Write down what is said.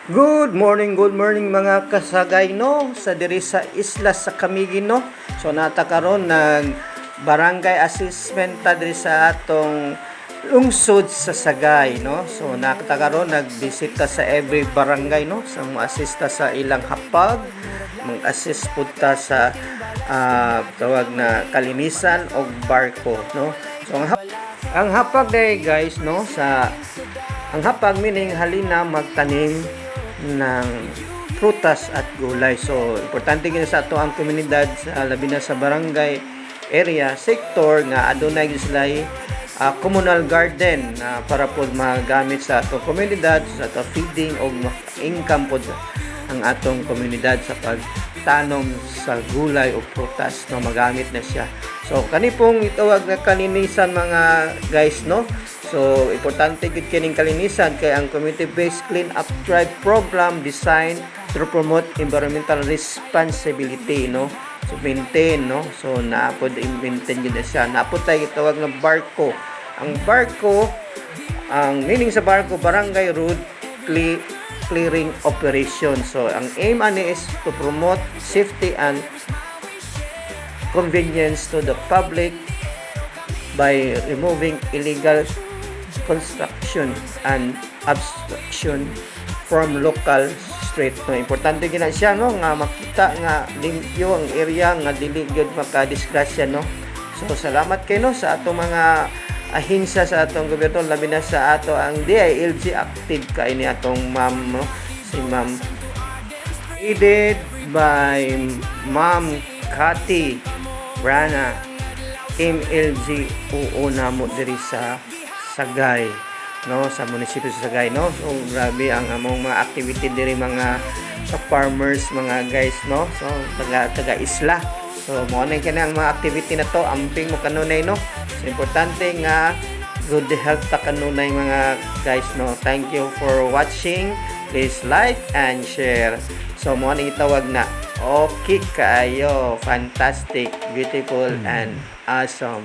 Good morning mga kasagay no sa diri sa isla sa Camiguin no. So natakaron nag barangay assessment ta diri sa atong lungsod sa Sagay no. So natakaron nagbisita sa every barangay no sa mo-assista sa ilang hapag, mag-assist pud ta sa tawag na kalinisan og barko no. So ang hapag day guys no sa ang hapag meaning halina magtanim ng prutas at gulay. So, importante gina sa ato ang komunidad sa labi na sa barangay area, sector nga adunay gislay communal garden para pod magamit sa atong komunidad sa ato feeding o income pod ang atong komunidad sa pagtanom sa gulay o prutas no magamit na siya. So, kani pong itawag na kalinisan mga guys no. So, importante gid kining kalinisan kay ang community-based clean up drive program designed to promote environmental responsibility no. So, maintain no. So, naapod i-maintain gid siya. Naapod tay gitawag nga barko. Ang barko, ang meaning sa barko, barangay road clearing operation. So, ang aim ani is to promote safety and convenience to the public by removing illegal construction and obstruction from local street. No, importante gina siya no nga makita nga limpyo ang area nga dili gyud makadisgrasya no. So salamat kay no sa atong mga ahensya sa atong gobyerno labi na sa ato ang DILG active kay ni atong ma'am no si Ma'am headed by Ma'am Cathy Brana MLG oo namo diri sa Sagay no sa munisipyo sa Sagay no. So grabe ang among mga activity diri mga sa farmers mga guys no. So taga isla. So mo na kanang mga activity na to amping mo kanunay no. So importante nga good health ta kanunay mga guys no. Thank you for watching. Please like and share. So mo na itawag na okay kayo, fantastic, beautiful and awesome.